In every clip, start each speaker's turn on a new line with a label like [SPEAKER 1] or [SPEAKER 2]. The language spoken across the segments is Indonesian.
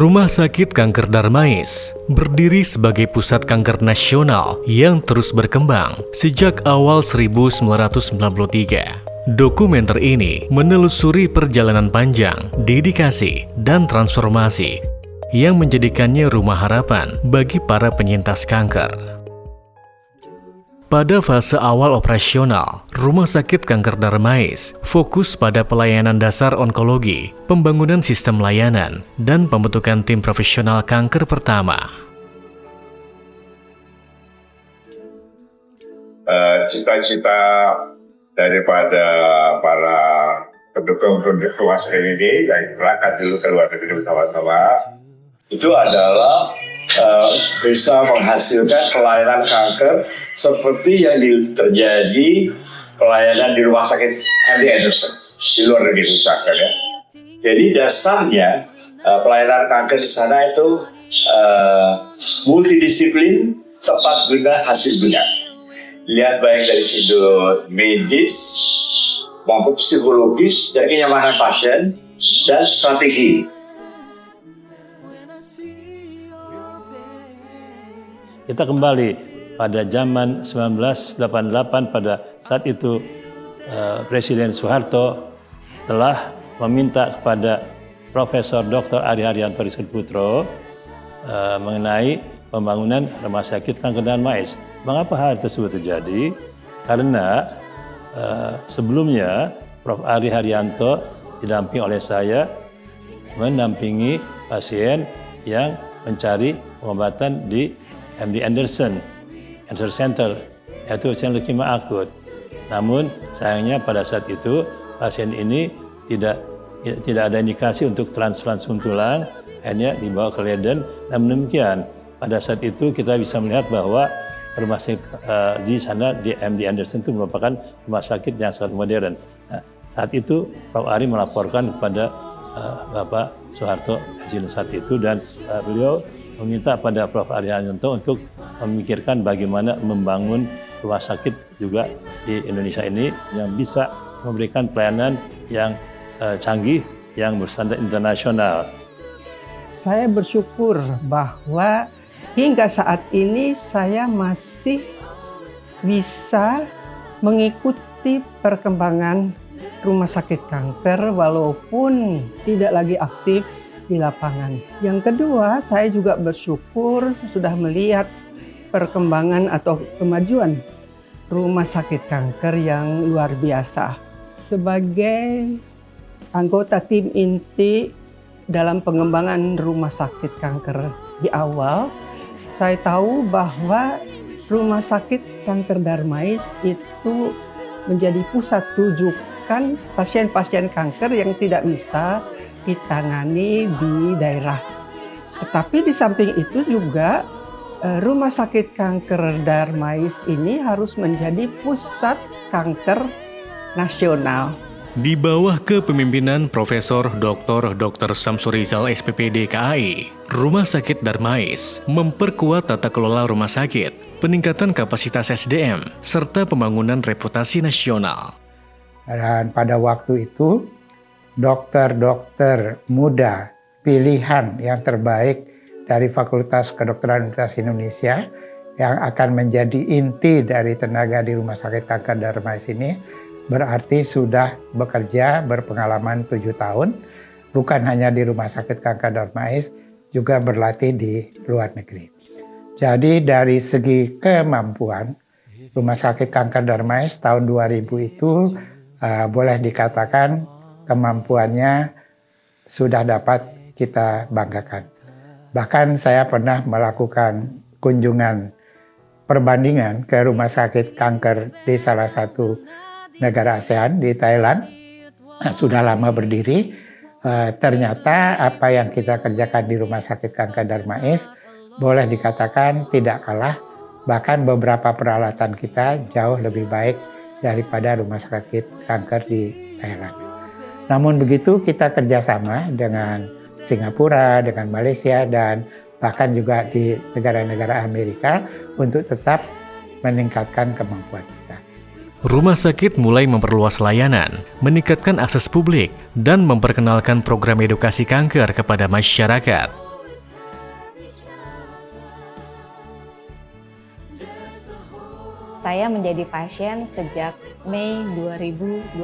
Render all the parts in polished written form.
[SPEAKER 1] Rumah Sakit Kanker Darmais berdiri sebagai pusat kanker nasional yang terus berkembang sejak awal 1993. Dokumenter ini menelusuri perjalanan panjang, dedikasi, dan transformasi yang menjadikannya rumah harapan bagi para penyintas kanker. Pada fase awal operasional, Rumah Sakit Kanker Darmais fokus pada pelayanan dasar onkologi, pembangunan sistem layanan, dan pembentukan tim profesional kanker pertama.
[SPEAKER 2] Cita-cita daripada para pendukung rumah sakit ini, yang berangkat dulu ke luar negeri bersama-sama, itu adalah bisa menghasilkan pelayanan kanker seperti yang terjadi pelayanan di rumah sakit MD Anderson di luar negeri misalkan ya. Jadi dasarnya pelayanan kanker di sana itu multidisiplin, tepat guna, hasil guna. Lihat baik dari sudut medis maupun psikologis dan kenyamanan pasien dan strategi.
[SPEAKER 3] Kita kembali pada zaman 1988, pada saat itu Presiden Soeharto telah meminta kepada Profesor Dr. Ari Haryanto Putro mengenai pembangunan Rumah Sakit Kanker Darmais. Mengapa hal tersebut terjadi? Karena sebelumnya Prof. Ari Haryanto didampingi oleh saya mendampingi pasien yang mencari pengobatan di MD Anderson Cancer Center, yaitu pasien leukemia akut. Namun sayangnya pada saat itu pasien ini tidak ada indikasi untuk transplantasi tulang, hanya dibawa ke Leiden. Namun demikian, pada saat itu kita bisa melihat bahwa rumah sakit di sana di MD Anderson itu merupakan rumah sakit yang sangat modern. Nah, saat itu Prof. Ari melaporkan kepada Bapak Soeharto saat itu, dan beliau meminta pada Prof. Ari Haryanto untuk memikirkan bagaimana membangun rumah sakit juga di Indonesia ini yang bisa memberikan pelayanan yang canggih, yang berstandar internasional.
[SPEAKER 4] Saya bersyukur bahwa hingga saat ini saya masih bisa mengikuti perkembangan rumah sakit kanker walaupun tidak lagi aktif di lapangan. Yang kedua, saya juga bersyukur sudah melihat perkembangan atau kemajuan rumah sakit kanker yang luar biasa. Sebagai anggota tim inti dalam pengembangan rumah sakit kanker di awal, saya tahu bahwa Rumah Sakit Kanker Darmais itu menjadi pusat rujukan pasien-pasien kanker yang tidak bisa ditangani di daerah. Tetapi di samping itu juga Rumah Sakit Kanker Darmais ini harus menjadi pusat kanker nasional.
[SPEAKER 1] Di bawah kepemimpinan Profesor Dr. Samsurizal SPPD KAI, Rumah Sakit Darmais memperkuat tata kelola rumah sakit, peningkatan kapasitas SDM, serta pembangunan reputasi nasional.
[SPEAKER 5] Dan pada waktu itu, dokter-dokter muda pilihan yang terbaik dari Fakultas Kedokteran Universitas Indonesia yang akan menjadi inti dari tenaga di Rumah Sakit Kanker Darmais ini berarti sudah bekerja berpengalaman 7 tahun, bukan hanya di Rumah Sakit Kanker Darmais, juga berlatih di luar negeri. Jadi dari segi kemampuan, Rumah Sakit Kanker Darmais tahun 2000 itu boleh dikatakan kemampuannya sudah dapat kita banggakan. Bahkan saya pernah melakukan kunjungan perbandingan ke rumah sakit kanker di salah satu negara ASEAN di Thailand. Sudah lama berdiri, ternyata apa yang kita kerjakan di Rumah Sakit Kanker Darmais boleh dikatakan tidak kalah, bahkan beberapa peralatan kita jauh lebih baik daripada rumah sakit kanker di Thailand. Namun begitu kita kerjasama dengan Singapura, dengan Malaysia, dan bahkan juga di negara-negara Amerika untuk tetap meningkatkan kemampuan kita.
[SPEAKER 1] Rumah sakit mulai memperluas layanan, meningkatkan akses publik, dan memperkenalkan program edukasi kanker kepada masyarakat.
[SPEAKER 6] Saya menjadi pasien sejak Mei 2025.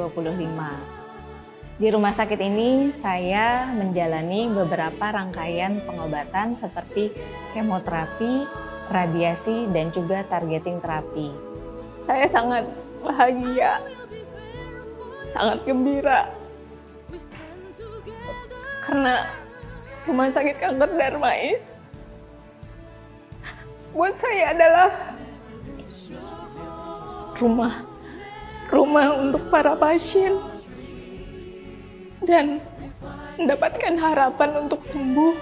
[SPEAKER 6] Di rumah sakit ini saya menjalani beberapa rangkaian pengobatan seperti kemoterapi, radiasi, dan juga targeting terapi. Saya sangat bahagia, sangat gembira karena Rumah Sakit Kanker Darmais buat saya adalah rumah untuk para pasien dan mendapatkan harapan untuk sembuh.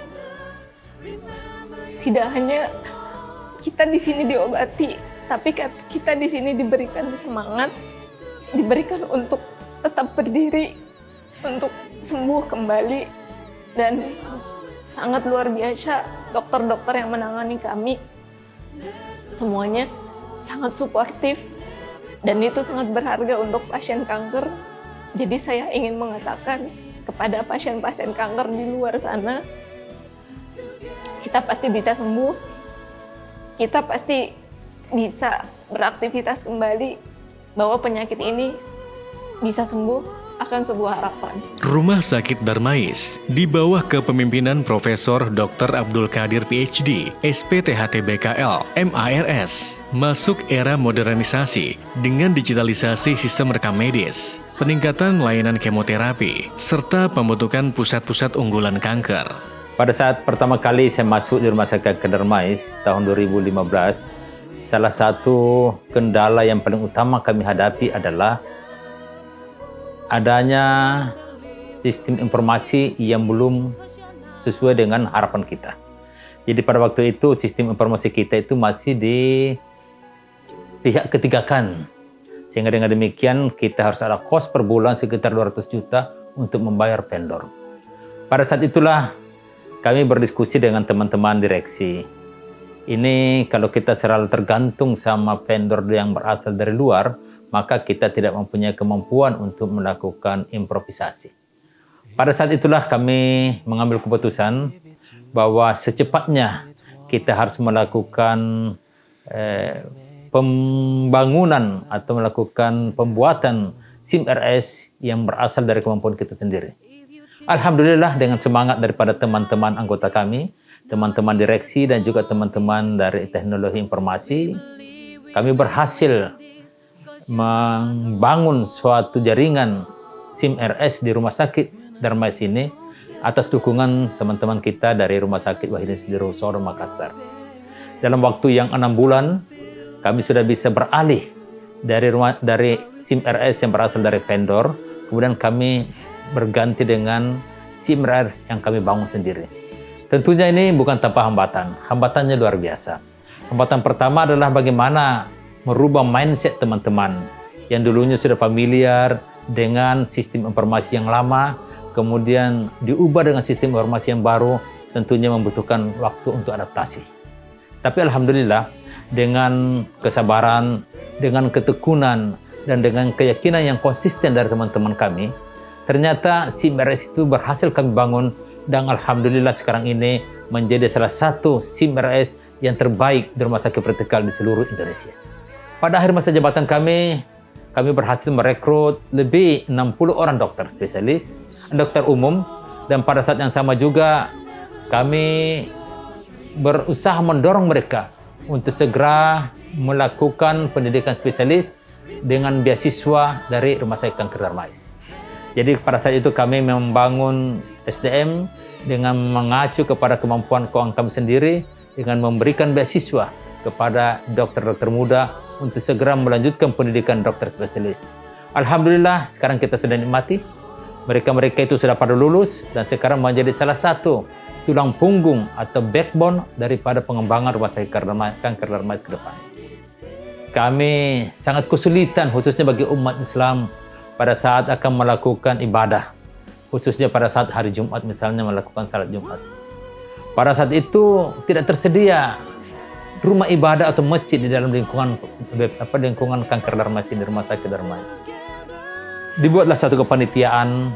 [SPEAKER 6] Tidak hanya kita di sini diobati, tapi kita di sini diberikan semangat, diberikan untuk tetap berdiri, untuk sembuh kembali, dan sangat luar biasa dokter-dokter yang menangani kami. Semuanya sangat suportif dan itu sangat berharga untuk pasien kanker. Jadi saya ingin mengatakan kepada pasien-pasien kanker di luar sana, kita pasti bisa sembuh, kita pasti bisa beraktivitas kembali, bahwa penyakit ini bisa sembuh, akan sebuah harapan.
[SPEAKER 1] Rumah Sakit Darmais di bawah kepemimpinan Profesor Dr. Abdul Qadir PhD, SPTHT BKL, MARS, masuk era modernisasi dengan digitalisasi sistem rekam medis, peningkatan layanan kemoterapi, serta pembentukan pusat-pusat unggulan kanker.
[SPEAKER 7] Pada saat pertama kali saya masuk di Rumah Sakit Darmais tahun 2015, salah satu kendala yang paling utama kami hadapi adalah adanya sistem informasi yang belum sesuai dengan harapan kita. Jadi pada waktu itu sistem informasi kita itu masih di pihak ketigakan. Sehingga dengan demikian kita harus ada kos per bulan sekitar 200 juta untuk membayar vendor. Pada saat itulah kami berdiskusi dengan teman-teman direksi. Ini kalau kita selalu tergantung sama vendor yang berasal dari luar, maka kita tidak mempunyai kemampuan untuk melakukan improvisasi. Pada saat itulah kami mengambil keputusan bahwa secepatnya kita harus melakukan pembangunan atau melakukan pembuatan SIM RS yang berasal dari kemampuan kita sendiri. Alhamdulillah dengan semangat daripada teman-teman anggota kami, teman-teman direksi dan juga teman-teman dari teknologi informasi, kami berhasil membangun suatu jaringan SIM RS di Rumah Sakit Darmais ini atas dukungan teman-teman kita dari Rumah Sakit Wahidin Sudirohusodo Makassar. Dalam waktu yang 6 bulan, kami sudah bisa beralih dari SIM RS yang berasal dari vendor, kemudian kami berganti dengan SIM RS yang kami bangun sendiri. Tentunya ini bukan tanpa hambatan, hambatannya luar biasa. Hambatan pertama adalah bagaimana merubah mindset teman-teman yang dulunya sudah familiar dengan sistem informasi yang lama, kemudian diubah dengan sistem informasi yang baru, tentunya membutuhkan waktu untuk adaptasi. Tapi alhamdulillah, dengan kesabaran, dengan ketekunan, dan dengan keyakinan yang konsisten dari teman-teman kami, ternyata SIM RS itu berhasil kami bangun, dan alhamdulillah sekarang ini menjadi salah satu SIM RS yang terbaik di rumah sakit vertikal di seluruh Indonesia. Pada akhir masa jabatan kami berhasil merekrut lebih 60 orang dokter spesialis, dokter umum, dan pada saat yang sama juga kami berusaha mendorong mereka untuk segera melakukan pendidikan spesialis dengan beasiswa dari Rumah Sakit Kanker Darmais. Jadi pada saat itu kami membangun SDM dengan mengacu kepada kemampuan keuangan kami sendiri dengan memberikan beasiswa kepada dokter-dokter muda untuk segera melanjutkan pendidikan dokter spesialis. Alhamdulillah sekarang kita sudah nikmati. Mereka-mereka itu sudah pada lulus dan sekarang menjadi salah satu tulang punggung atau backbone daripada pengembangan Rumah Sakit Kanker Darmais ke depan. Kami sangat kesulitan khususnya bagi umat Islam pada saat akan melakukan ibadah, khususnya pada saat hari Jumat misalnya melakukan salat Jumat. Pada saat itu tidak tersedia rumah ibadah atau masjid di dalam lingkungan Kanker Darmais di Rumah Sakit Darmais. Dibuatlah satu kepanitiaan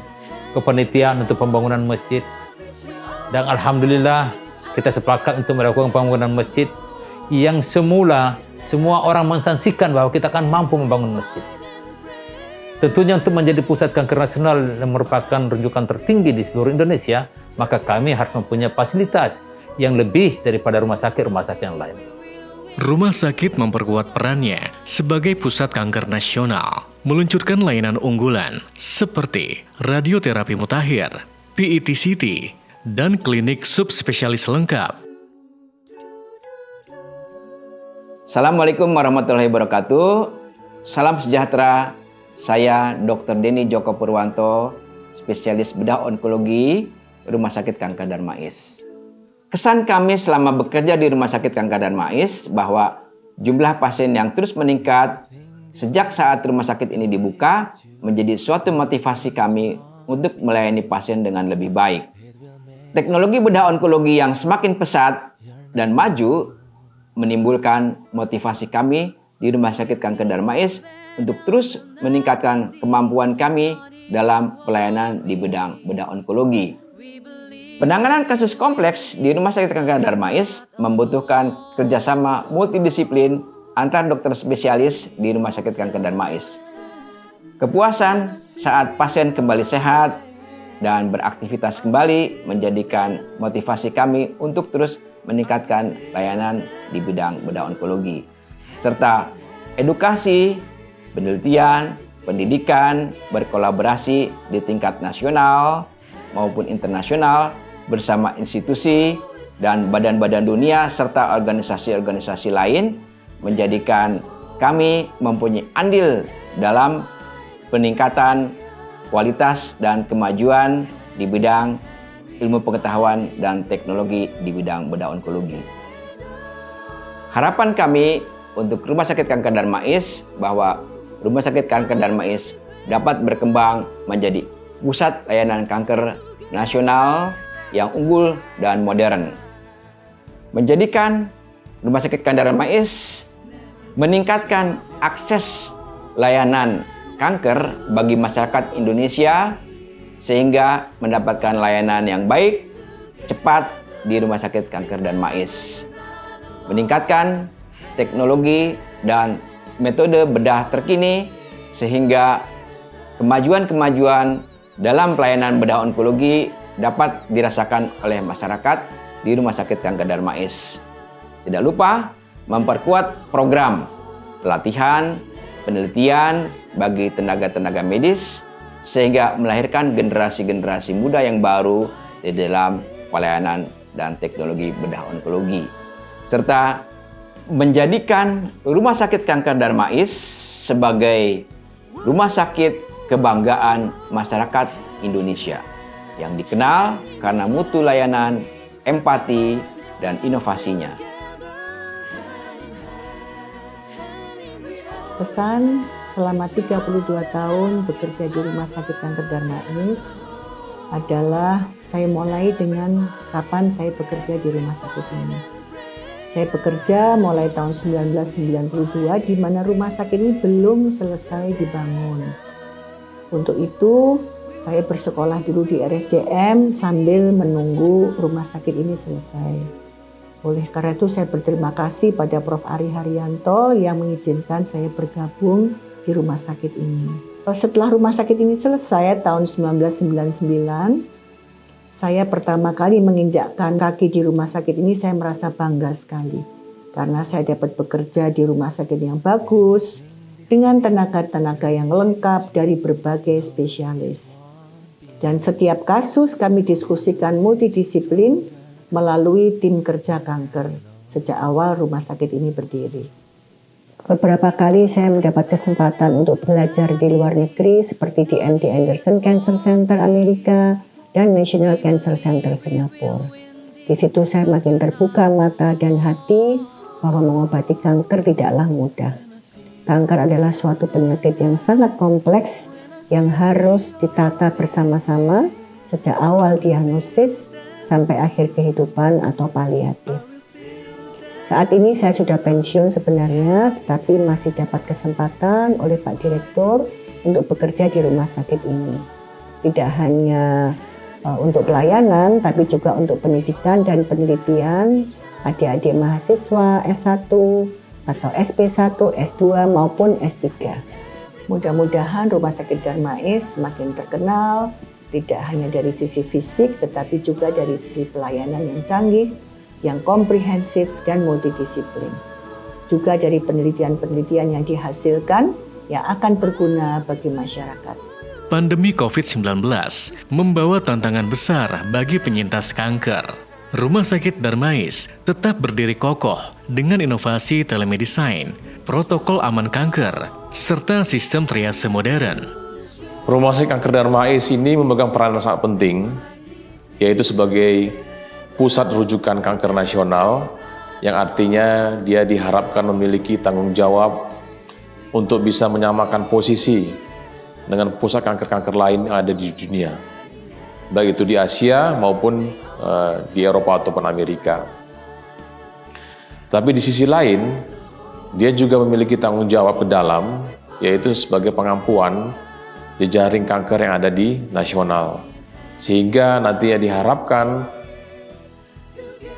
[SPEAKER 7] untuk pembangunan masjid, dan alhamdulillah kita sepakat untuk melakukan pembangunan masjid yang semula semua orang mensaksikan bahwa kita akan mampu membangun masjid. Tentunya untuk menjadi pusat kanker nasional yang merupakan rujukan tertinggi di seluruh Indonesia, maka kami harus mempunyai fasilitas yang lebih daripada rumah sakit yang lain.
[SPEAKER 1] Rumah sakit memperkuat perannya sebagai pusat kanker nasional, meluncurkan layanan unggulan seperti radioterapi mutakhir, PET-CT, dan klinik subspesialis lengkap.
[SPEAKER 8] Assalamualaikum warahmatullahi wabarakatuh. Salam sejahtera. Saya Dr. Denny Joko Purwanto, spesialis bedah onkologi Rumah Sakit Kanker Darmais. Kesan kami selama bekerja di Rumah Sakit Kanker Darmais bahwa jumlah pasien yang terus meningkat sejak saat rumah sakit ini dibuka menjadi suatu motivasi kami untuk melayani pasien dengan lebih baik. Teknologi bedah onkologi yang semakin pesat dan maju menimbulkan motivasi kami di Rumah Sakit Kanker Darmais untuk terus meningkatkan kemampuan kami dalam pelayanan di bidang bedah onkologi. Penanganan kasus kompleks di Rumah Sakit Kanker Darmais membutuhkan kerjasama multidisiplin antar dokter spesialis di Rumah Sakit Kanker Darmais. Kepuasan saat pasien kembali sehat dan beraktivitas kembali menjadikan motivasi kami untuk terus meningkatkan layanan di bidang bedah onkologi, serta edukasi, penelitian, pendidikan, berkolaborasi di tingkat nasional maupun internasional bersama institusi dan badan-badan dunia serta organisasi-organisasi lain menjadikan kami mempunyai andil dalam peningkatan kualitas dan kemajuan di bidang ilmu pengetahuan dan teknologi di bidang bedah onkologi. Harapan kami untuk Rumah Sakit Kanker Darmais bahwa Rumah Sakit Kanker Darmais dapat berkembang menjadi pusat layanan kanker nasional yang unggul dan modern. Menjadikan Rumah Sakit Kanker Darmais meningkatkan akses layanan kanker bagi masyarakat Indonesia sehingga mendapatkan layanan yang baik, cepat di Rumah Sakit Kanker Darmais. Meningkatkan teknologi dan metode bedah terkini sehingga kemajuan-kemajuan dalam pelayanan bedah onkologi dapat dirasakan oleh masyarakat di Rumah Sakit Kanker Darmais. Tidak lupa memperkuat program pelatihan, penelitian bagi tenaga-tenaga medis sehingga melahirkan generasi-generasi muda yang baru di dalam pelayanan dan teknologi bedah onkologi, serta menjadikan Rumah Sakit Kanker Darmais sebagai rumah sakit kebanggaan masyarakat Indonesia yang dikenal karena mutu layanan, empati, dan inovasinya.
[SPEAKER 9] Pesan selama 32 tahun bekerja di Rumah Sakit Kanker Darmais adalah saya mulai dengan kapan saya bekerja di rumah sakit ini. Saya bekerja mulai tahun 1992 di mana rumah sakit ini belum selesai dibangun. Untuk itu saya bersekolah dulu di RSCM sambil menunggu rumah sakit ini selesai. Oleh karena itu saya berterima kasih pada Prof. Ari Haryanto yang mengizinkan saya bergabung di rumah sakit ini. Setelah rumah sakit ini selesai tahun 1999, saya pertama kali menginjakkan kaki di rumah sakit ini, saya merasa bangga sekali. Karena saya dapat bekerja di rumah sakit yang bagus, dengan tenaga-tenaga yang lengkap dari berbagai spesialis. Dan setiap kasus kami diskusikan multidisiplin melalui tim kerja kanker sejak awal rumah sakit ini berdiri. Beberapa kali saya mendapat kesempatan untuk belajar di luar negeri seperti di MD Anderson Cancer Center Amerika dan National Cancer Center Singapura. Di situ saya makin terbuka mata dan hati bahwa mengobati kanker tidaklah mudah. Kanker adalah suatu penyakit yang sangat kompleks yang harus ditata bersama-sama sejak awal diagnosis sampai akhir kehidupan atau paliatif. Saat ini saya sudah pensiun sebenarnya, tetapi masih dapat kesempatan oleh Pak Direktur untuk bekerja di rumah sakit ini. Tidak hanya untuk pelayanan, tapi juga untuk pendidikan dan penelitian adik-adik mahasiswa S1 atau SP1, S2 maupun S3. Mudah-mudahan Rumah Sakit Darmais semakin terkenal, tidak hanya dari sisi fisik, tetapi juga dari sisi pelayanan yang canggih, yang komprehensif dan multidisiplin. Juga dari penelitian-penelitian yang dihasilkan yang akan berguna bagi masyarakat.
[SPEAKER 1] Pandemi COVID-19 membawa tantangan besar bagi penyintas kanker. Rumah Sakit Darmais tetap berdiri kokoh dengan inovasi telemedicine, protokol aman kanker, serta sistem triase modern.
[SPEAKER 10] Rumah Sakit Kanker Darmais ini memegang peran yang sangat penting, yaitu sebagai pusat rujukan kanker nasional, yang artinya dia diharapkan memiliki tanggung jawab untuk bisa menyamakan posisi dengan pusat kanker-kanker lain yang ada di dunia, baik itu di Asia maupun di Eropa ataupun Amerika. Tapi di sisi lain, dia juga memiliki tanggung jawab ke dalam, yaitu sebagai pengampuan jejaring kanker yang ada di nasional. Sehingga nantinya diharapkan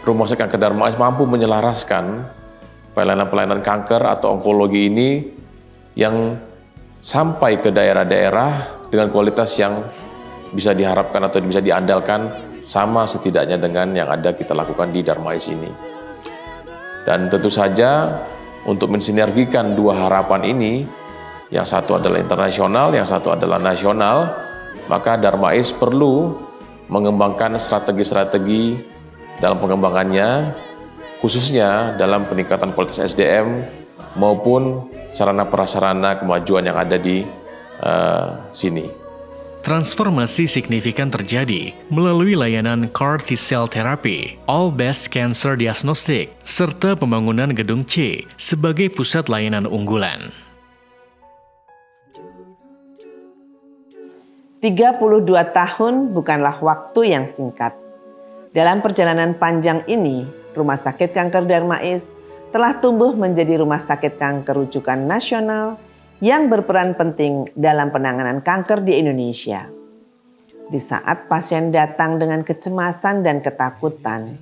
[SPEAKER 10] Rumah Sakit Kanker Darmais mampu menyelaraskan pelayanan-pelayanan kanker atau onkologi ini yang sampai ke daerah-daerah dengan kualitas yang bisa diharapkan atau bisa diandalkan sama setidaknya dengan yang ada kita lakukan di Darmais ini. Dan tentu saja untuk mensinergikan dua harapan ini, yang satu adalah internasional, yang satu adalah nasional, maka Darmais perlu mengembangkan strategi-strategi dalam pengembangannya, khususnya dalam peningkatan kualitas SDM maupun sarana prasarana kemajuan yang ada di sini.
[SPEAKER 1] Transformasi signifikan terjadi melalui layanan CAR T-cell therapy, all-based cancer diagnostic, serta pembangunan Gedung C sebagai pusat layanan unggulan.
[SPEAKER 11] 32 tahun bukanlah waktu yang singkat. Dalam perjalanan panjang ini, Rumah Sakit Kanker Darmais telah tumbuh menjadi rumah sakit kanker rujukan nasional yang berperan penting dalam penanganan kanker di Indonesia. Di saat pasien datang dengan kecemasan dan ketakutan,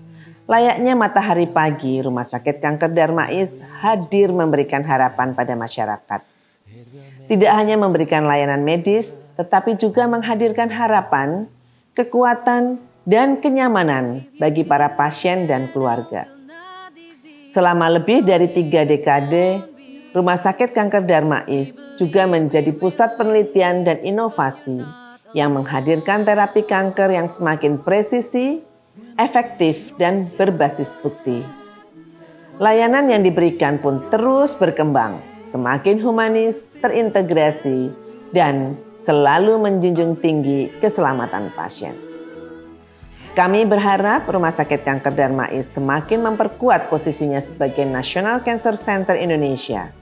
[SPEAKER 11] layaknya matahari pagi, Rumah Sakit Kanker Darmais hadir memberikan harapan pada masyarakat. Tidak hanya memberikan layanan medis, tetapi juga menghadirkan harapan, kekuatan, dan kenyamanan bagi para pasien dan keluarga. Selama lebih dari 3 dekade, Rumah Sakit Kanker Darmais juga menjadi pusat penelitian dan inovasi yang menghadirkan terapi kanker yang semakin presisi, efektif, dan berbasis bukti. Layanan yang diberikan pun terus berkembang, semakin humanis, terintegrasi, dan selalu menjunjung tinggi keselamatan pasien. Kami berharap Rumah Sakit Kanker Darmais semakin memperkuat posisinya sebagai National Cancer Center Indonesia.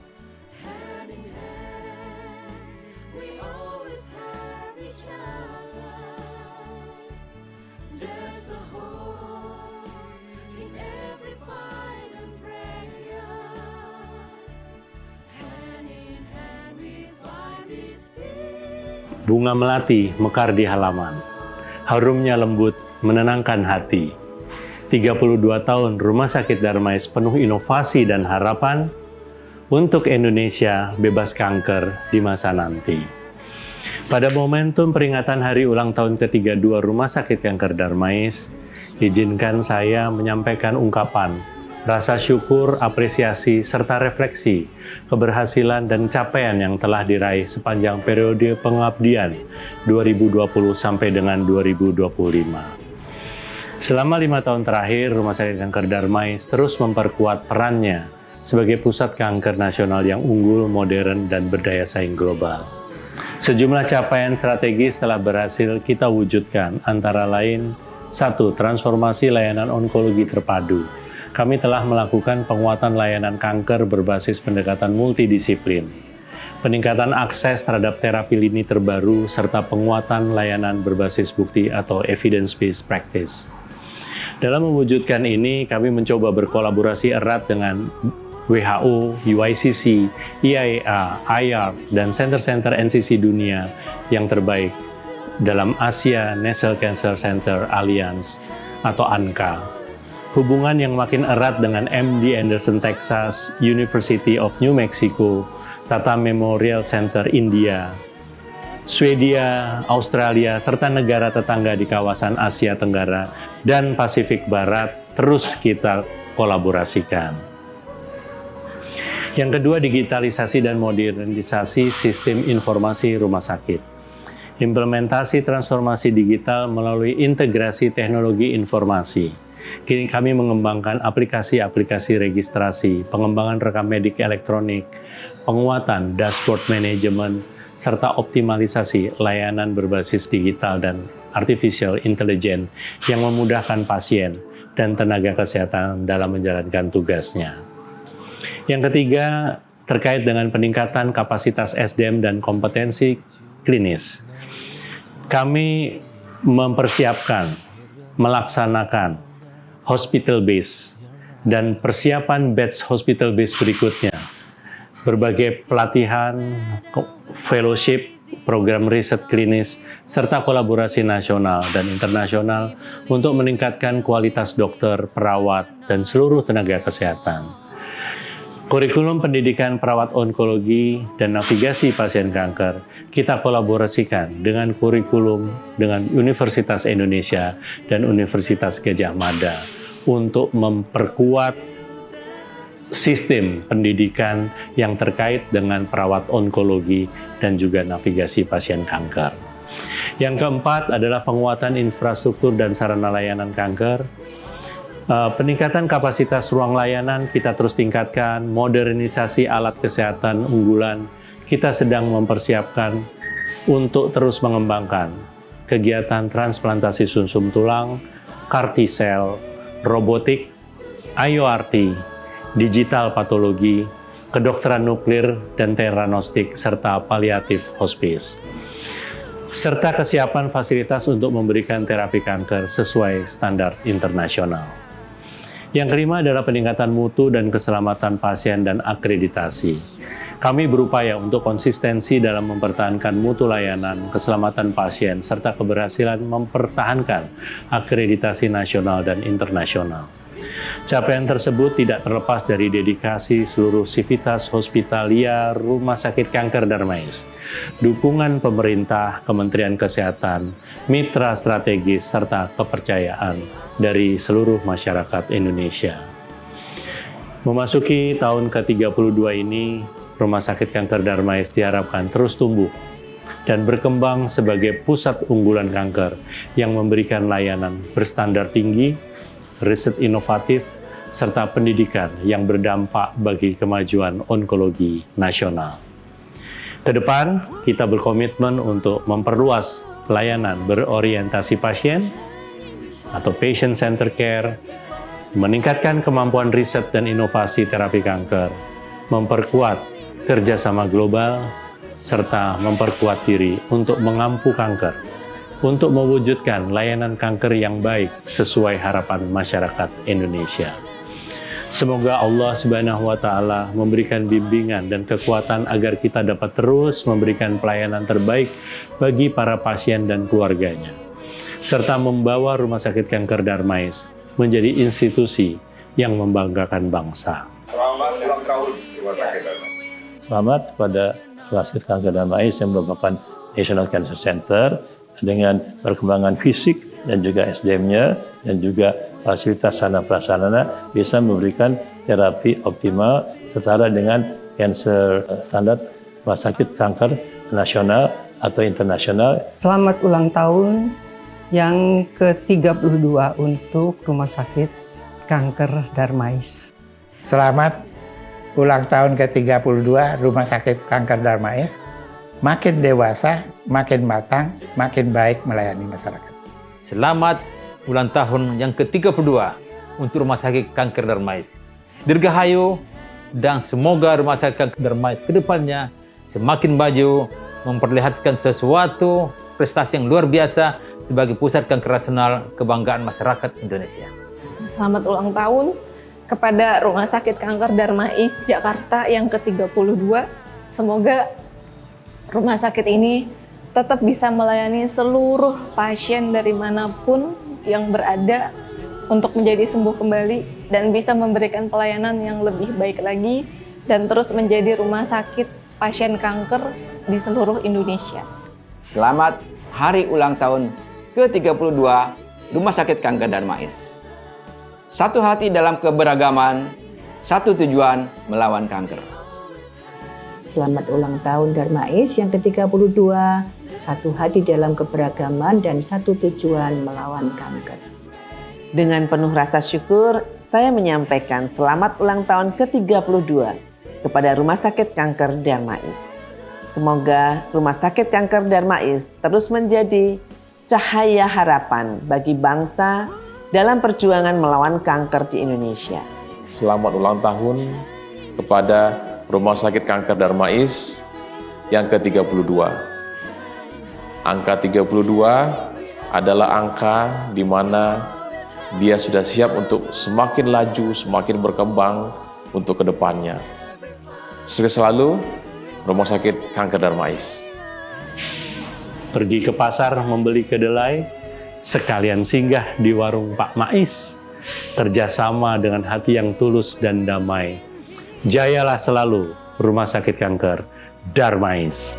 [SPEAKER 3] Bunga melati mekar di halaman. Harumnya lembut, menenangkan hati. 32 tahun Rumah Sakit Darmais penuh inovasi dan harapan untuk Indonesia bebas kanker di masa nanti. Pada momentum peringatan hari ulang tahun ke-32 Rumah Sakit Kanker Darmais, izinkan saya menyampaikan ungkapan rasa syukur, apresiasi, serta refleksi keberhasilan dan capaian yang telah diraih sepanjang periode pengabdian 2020 sampai dengan 2025. Selama 5 tahun terakhir, Rumah Sakit Kanker Darmais terus memperkuat perannya sebagai pusat kanker nasional yang unggul, modern, dan berdaya saing global. Sejumlah capaian strategis telah berhasil kita wujudkan, antara lain 1. Transformasi layanan onkologi terpadu. Kami telah melakukan penguatan layanan kanker berbasis pendekatan multidisiplin, peningkatan akses terhadap terapi lini terbaru, serta penguatan layanan berbasis bukti atau evidence-based practice. Dalam mewujudkan ini, kami mencoba berkolaborasi erat dengan WHO, UICC, IAEA, IARC, dan center-center NCC dunia yang terbaik dalam Asia National Cancer Center Alliance atau ANCA. hubungan yang makin erat dengan MD Anderson Texas, University of New Mexico, Tata Memorial Center India, Swedia, Australia, serta negara tetangga di kawasan Asia Tenggara dan Pasifik Barat terus kita kolaborasikan. Yang kedua, digitalisasi dan modernisasi sistem informasi rumah sakit. Implementasi transformasi digital melalui integrasi teknologi informasi. Kini kami mengembangkan aplikasi-aplikasi registrasi, pengembangan rekam medik elektronik, penguatan dashboard manajemen, serta optimalisasi layanan berbasis digital dan artificial intelligence yang memudahkan pasien dan tenaga kesehatan dalam menjalankan tugasnya. Yang ketiga, terkait dengan peningkatan kapasitas SDM dan kompetensi klinis. Kami mempersiapkan, melaksanakan hospital base dan persiapan batch hospital base berikutnya. Berbagai pelatihan, fellowship, program riset klinis, serta kolaborasi nasional dan internasional untuk meningkatkan kualitas dokter, perawat, dan seluruh tenaga kesehatan. Kurikulum pendidikan perawat onkologi dan navigasi pasien kanker kita kolaborasikan dengan kurikulum dengan Universitas Indonesia dan Universitas Gadjah Mada untuk memperkuat sistem pendidikan yang terkait dengan perawat onkologi dan juga navigasi pasien kanker. Yang keempat adalah penguatan infrastruktur dan sarana layanan kanker. Peningkatan kapasitas ruang layanan kita terus tingkatkan, modernisasi alat kesehatan unggulan. Kita sedang mempersiapkan untuk terus mengembangkan kegiatan transplantasi sumsum tulang, CAR-T-cell, robotik, IORT, digital patologi, kedokteran nuklir dan teranostik, serta paliatif hospice. Serta kesiapan fasilitas untuk memberikan terapi kanker sesuai standar internasional. Yang kelima adalah peningkatan mutu dan keselamatan pasien dan akreditasi. Kami berupaya untuk konsistensi dalam mempertahankan mutu layanan, keselamatan pasien, serta keberhasilan mempertahankan akreditasi nasional dan internasional. Capaian tersebut tidak terlepas dari dedikasi seluruh sivitas hospitalia Rumah Sakit Kanker Darmais, dukungan pemerintah, Kementerian Kesehatan, mitra strategis, serta kepercayaan dari seluruh masyarakat Indonesia. Memasuki tahun ke-32 ini, Rumah Sakit Kanker Darmais diharapkan terus tumbuh dan berkembang sebagai pusat unggulan kanker yang memberikan layanan berstandar tinggi, riset inovatif, serta pendidikan yang berdampak bagi kemajuan onkologi nasional. Kedepan, kita berkomitmen untuk memperluas pelayanan berorientasi pasien atau patient-centered care, meningkatkan kemampuan riset dan inovasi terapi kanker, memperkuat kerjasama global, serta memperkuat diri untuk mengampu kanker, untuk mewujudkan layanan kanker yang baik sesuai harapan masyarakat Indonesia. Semoga Allah Subhanahu wa Ta'ala memberikan bimbingan dan kekuatan agar kita dapat terus memberikan pelayanan terbaik bagi para pasien dan keluarganya, serta membawa Rumah Sakit Kanker Darmais menjadi institusi yang membanggakan bangsa.
[SPEAKER 2] Selamat ulang tahun Rumah Sakit Darmais.
[SPEAKER 3] Selamat kepada Rumah Sakit Kanker Darmais yang merupakan National Cancer Center dengan perkembangan fisik dan juga SDM-nya dan juga fasilitas sarana prasarana bisa memberikan terapi optimal setara dengan cancer standar Rumah Sakit Kanker Nasional atau internasional.
[SPEAKER 4] Selamat ulang tahun yang ke-32 untuk Rumah Sakit Kanker Darmais.
[SPEAKER 5] Selamat ulang tahun ke-32 Rumah Sakit Kanker Darmais. Makin dewasa, makin matang, makin baik melayani masyarakat.
[SPEAKER 7] Selamat ulang tahun yang ke-32 untuk Rumah Sakit Kanker Darmais. Dirgahayu dan semoga Rumah Sakit Kanker Darmais ke depannya semakin maju, memperlihatkan sesuatu prestasi yang luar biasa sebagai pusat kanker nasional kebanggaan masyarakat Indonesia.
[SPEAKER 6] Selamat ulang tahun kepada Rumah Sakit Kanker Darmais Jakarta yang ke-32. Semoga rumah sakit ini tetap bisa melayani seluruh pasien dari manapun yang berada untuk menjadi sembuh kembali dan bisa memberikan pelayanan yang lebih baik lagi dan terus menjadi rumah sakit pasien kanker di seluruh Indonesia.
[SPEAKER 8] Selamat hari ulang tahun ke-32 Rumah Sakit Kanker Darmais. Satu hati dalam keberagaman, satu tujuan melawan kanker.
[SPEAKER 9] Selamat ulang tahun Darmais yang ke-32, satu hati dalam keberagaman dan satu tujuan melawan kanker.
[SPEAKER 11] Dengan penuh rasa syukur, saya menyampaikan selamat ulang tahun ke-32 kepada Rumah Sakit Kanker Darmais. Semoga Rumah Sakit Kanker Darmais terus menjadi cahaya harapan bagi bangsa dalam perjuangan melawan kanker di Indonesia.
[SPEAKER 10] Selamat ulang tahun kepada Rumah Sakit Kanker Darmais yang ke-32. Angka 32 adalah angka di mana dia sudah siap untuk semakin laju, semakin berkembang untuk kedepannya. Sukses selalu, Rumah Sakit Kanker Darmais.
[SPEAKER 3] Pergi ke pasar membeli kedelai, sekalian singgah di warung Pak Mais. Kerjasama dengan hati yang tulus dan damai. Jayalah selalu Rumah Sakit Kanker Darmais.